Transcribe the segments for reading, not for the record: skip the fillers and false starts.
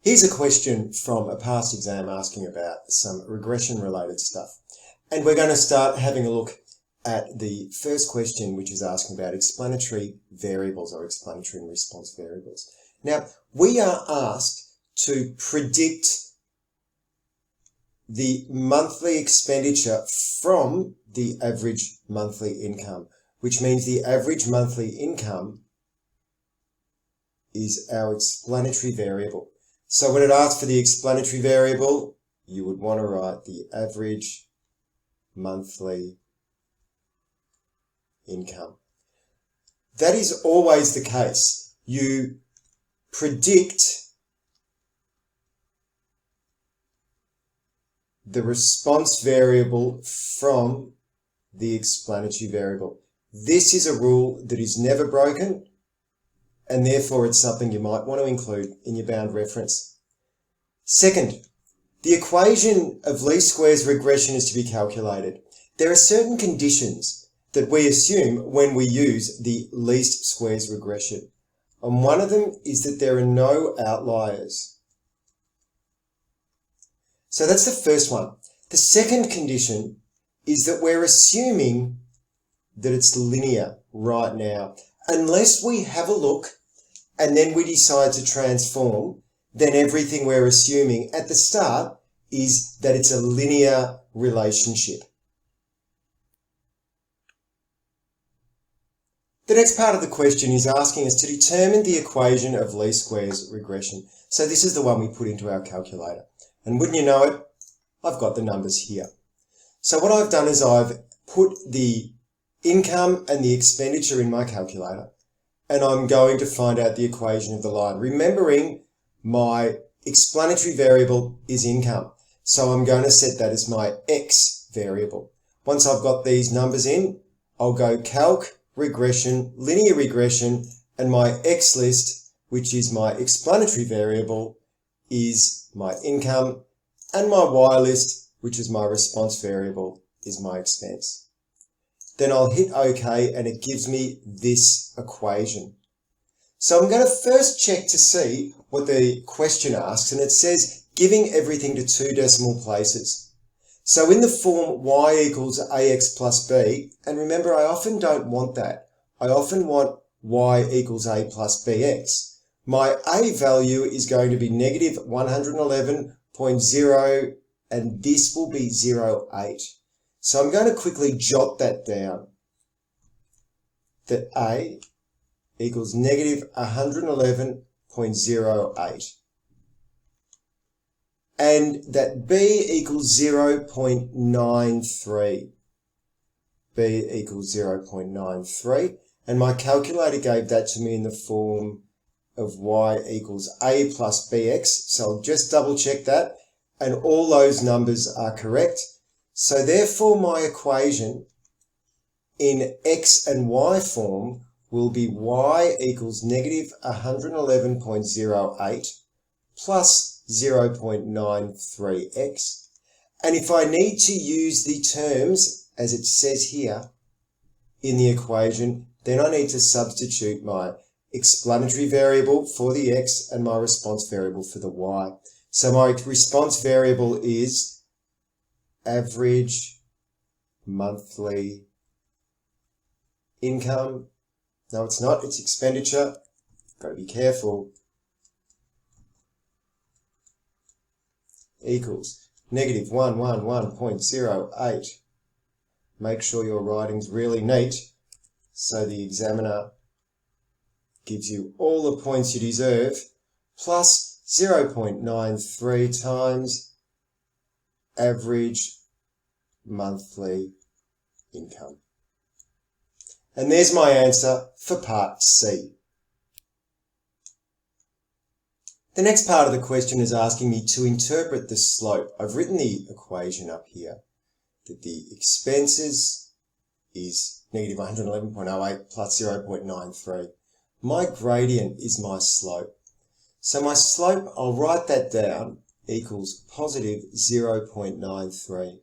Here's a question from a past exam asking about some regression related stuff. And we're going to start having a look at the first question, which is asking about explanatory variables or explanatory and response variables. Now, we are asked to predict the monthly expenditure from the average monthly income, which means the average monthly income is our explanatory variable. So when it asks for the explanatory variable, you would want to write the average monthly income. That is always the case. You predict the response variable from the explanatory variable. This is a rule that is never broken, and therefore it's something you might want to include in your bound reference. Second, the equation of least squares regression is to be calculated. There are certain conditions that we assume when we use the least squares regression. And one of them is that there are no outliers. So that's the first one. The second condition is that we're assuming that it's linear right now. Unless we have a look and then we decide to transform, then everything we're assuming at the start is that it's a linear relationship. The next part of the question is asking us to determine the equation of least squares regression. So this is the one we put into our calculator. And wouldn't you know it, I've got the numbers here. So what I've done is I've put the income and the expenditure in my calculator, and I'm going to find out the equation of the line. Remembering my explanatory variable is income, so I'm going to set that as my X variable. Once I've got these numbers in, I'll go calc, regression, linear regression, and my X list, which is my explanatory variable, is my income, and my Y list, which is my response variable, is my expense. Then I'll hit OK and it gives me this equation. So I'm going to first check to see what the question asks, and it says giving everything to two decimal places. So in the form y equals ax plus b, and remember I often don't want that. I often want y equals a plus bx. My a value is going to be negative 111.0 and this will be 0.8. So I'm going to quickly jot that down, that a equals negative 111.08 and that b equals 0.93. b equals 0.93, and my calculator gave that to me in the form of y equals a plus bx. So I'll just double check that, and all those numbers are correct. So therefore my equation in x and y form will be y equals negative 111.08 plus 0.93x. And if I need to use the terms as it says here in the equation, then I need to substitute my explanatory variable for the x and my response variable for the y. So my response variable is average monthly income. No, it's not. It's expenditure. Got to be careful. Equals negative 111.08. Make sure your writing's really neat so the examiner gives you all the points you deserve, plus 0.93 times average monthly income. And there's my answer for part C. The next part of the question is asking me to interpret the slope. I've written the equation up here that the expenses is negative 111.08 plus 0.93. My gradient is my slope. So my slope, I'll write that down, equals positive 0.93.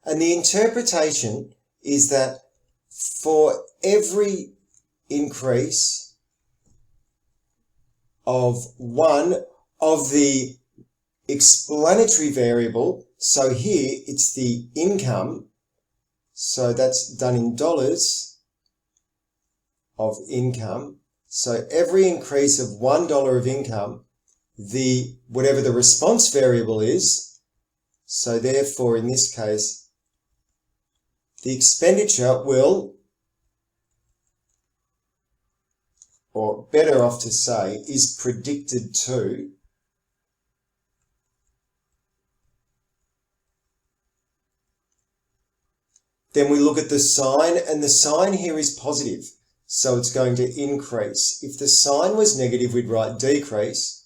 And the interpretation is that for every increase of 1 of the explanatory variable. So here it's the income. So that's done in dollars of income. So every increase of $1 of income, whatever the response variable is, so therefore in this case, the expenditure will, or better off to say, is predicted to then we look at the sign, and the sign here is positive, so it's going to increase. If the sign was negative, we'd write decrease,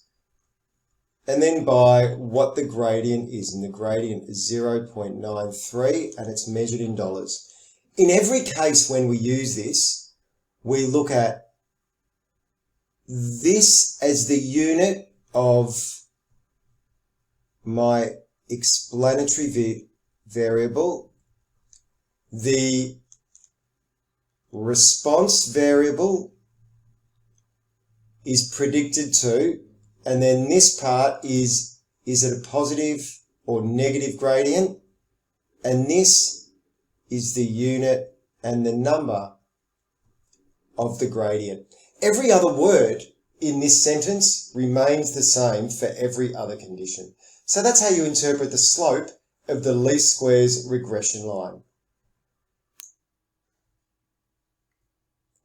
and then by what the gradient is, and the gradient is 0.93, and it's measured in dollars. In every case when we use this, we look at this as the unit of my explanatory variable. The response variable is predicted to, and then this part is it a positive or negative gradient? And this is the unit and the number of the gradient. Every other word in this sentence remains the same for every other condition. So that's how you interpret the slope of the least squares regression line.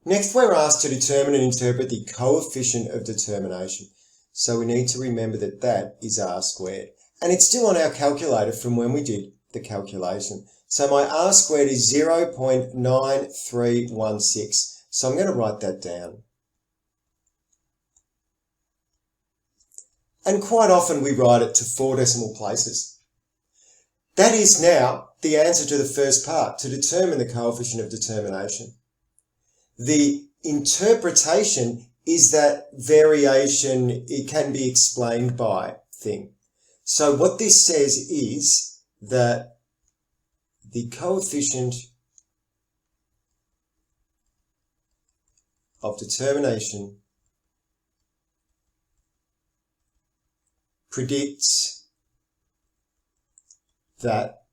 Next, we're asked to determine and interpret the coefficient of determination. So we need to remember that that is r squared. And it's still on our calculator from when we did the calculation. So my r squared is 0.9316. So I'm going to write that down. And quite often we write it to 4 decimal places. That is now the answer to the first part, to determine the coefficient of determination. The interpretation is that variation, it can be explained by thing. So what this says is that the coefficient of determination predicts that,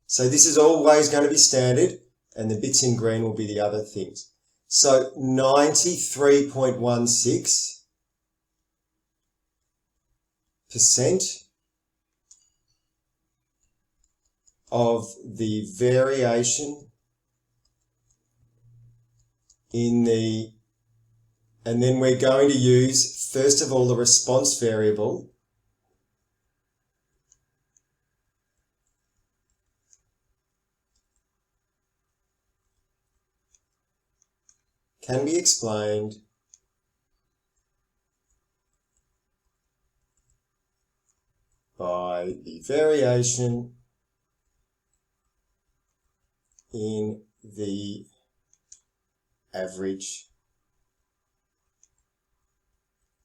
so this is always going to be standard, and the bits in green will be the other things. So 93.16% of the variation in the, and then we're going to use, first of all, the response variable. Can be explained by the variation in the average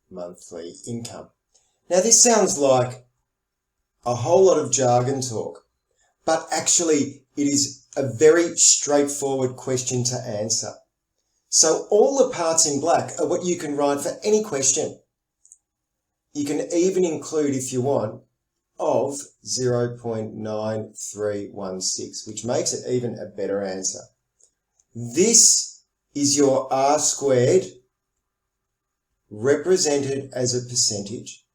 monthly income. Now this sounds like a whole lot of jargon talk, but actually it is a very straightforward question to answer. So all the parts in black are what you can write for any question. You can even include, if you want, of 0.9316, which makes it even a better answer. This is your r squared represented as a percentage.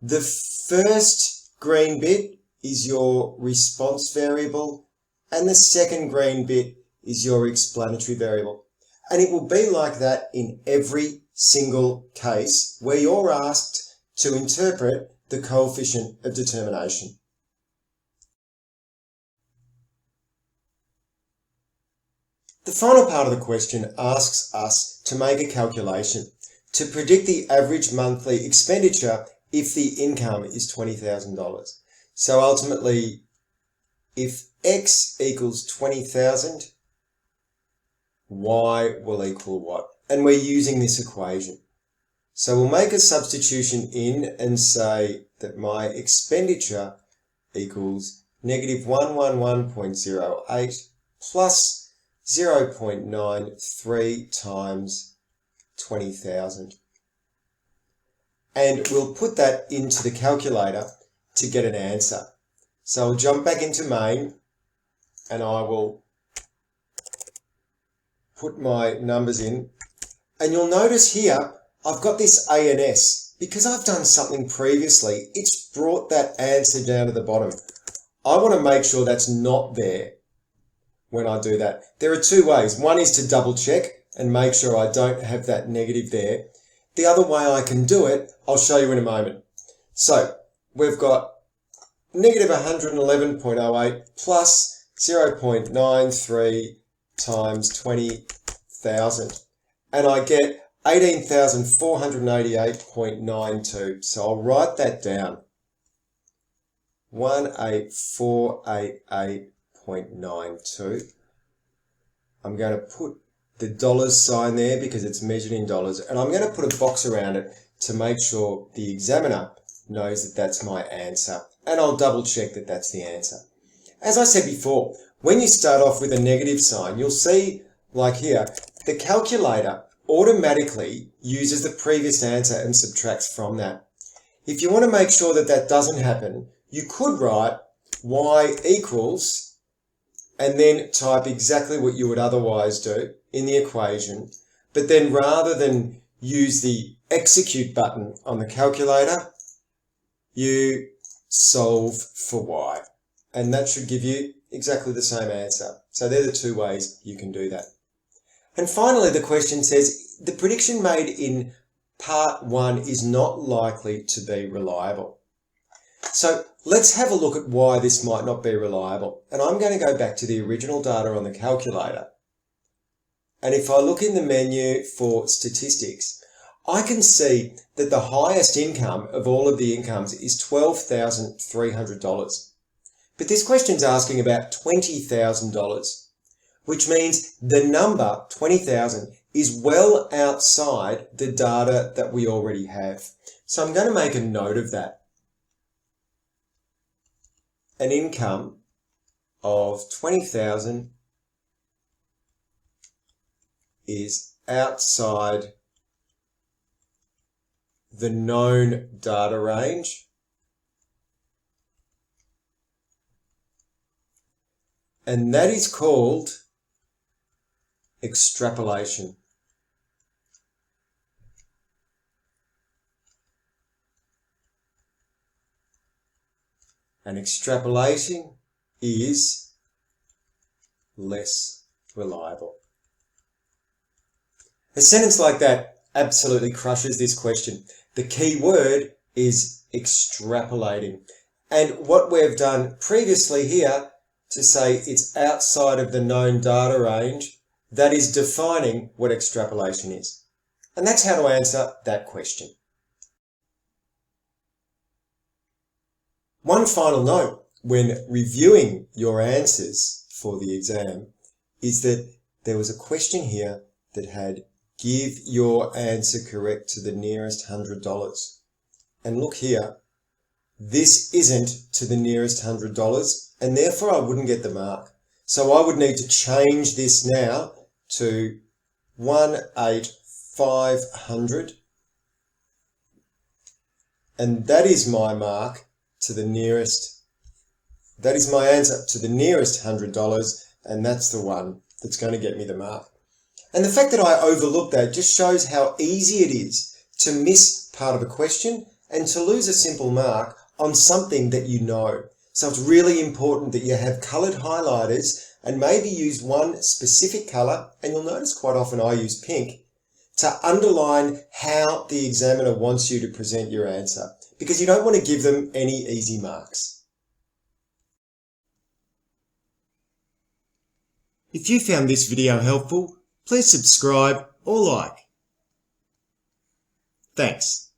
The first green bit is your response variable, and the second green bit is your explanatory variable. And it will be like that in every single case where you're asked to interpret the coefficient of determination. The final part of the question asks us to make a calculation to predict the average monthly expenditure if the income is $20,000. So ultimately, if X equals 20,000, Y will equal what? And we're using this equation. So we'll make a substitution in and say that my expenditure equals negative 111.08 plus 0.93 times 20,000. and we'll put that into the calculator to get an answer. So I'll jump back into main and I will put my numbers in, and you'll notice here I've got this A and S. Because I've done something previously, it's brought that answer down to the bottom. I want to make sure that's not there when I do that. There are two ways. One is to double check and make sure I don't have that negative there. The other way I can do it, I'll show you in a moment. So we've got negative 111.08 plus 0.93 times 20,000. And I get 18,488.92. So I'll write that down. 18488.92. I'm going to put the dollars sign there because it's measured in dollars, and I'm going to put a box around it to make sure the examiner knows that that's my answer, and I'll double check that that's the answer. As I said before, when you start off with a negative sign, you'll see, like here, the calculator automatically uses the previous answer and subtracts from that. If you want to make sure that that doesn't happen, you could write y equals and then type exactly what you would otherwise do in the equation, but then rather than use the execute button on the calculator, you solve for y, and that should give you exactly the same answer. So they're the two ways you can do that. And finally, the question says, the prediction made in part 1 is not likely to be reliable. So let's have a look at why this might not be reliable. And I'm going to go back to the original data on the calculator. And if I look in the menu for statistics, I can see that the highest income of all of the incomes is $12,300. But this question's asking about $20,000. Which means the number 20,000 is well outside the data that we already have. So I'm going to make a note of that. An income of 20,000 is outside the known data range. And that is called extrapolation. And extrapolation is less reliable. A sentence like that absolutely crushes this question. The key word is extrapolating. And what we've done previously here to say it's outside of the known data range, that is defining what extrapolation is. And that's how to answer that question. One final note when reviewing your answers for the exam is that there was a question here that had give your answer correct to the nearest $100. And look here, this isn't to the nearest $100, and therefore I wouldn't get the mark. So I would need to change this now to 18500, and that is my mark to the nearest, that is my answer to the nearest $100, and that's the one that's going to get me the mark. And the fact that I overlooked that just shows how easy it is to miss part of a question and to lose a simple mark on something that you know. So it's really important that you have coloured highlighters and maybe use one specific colour, and you'll notice quite often I use pink, to underline how the examiner wants you to present your answer, because you don't want to give them any easy marks. If you found this video helpful, please subscribe or like. Thanks.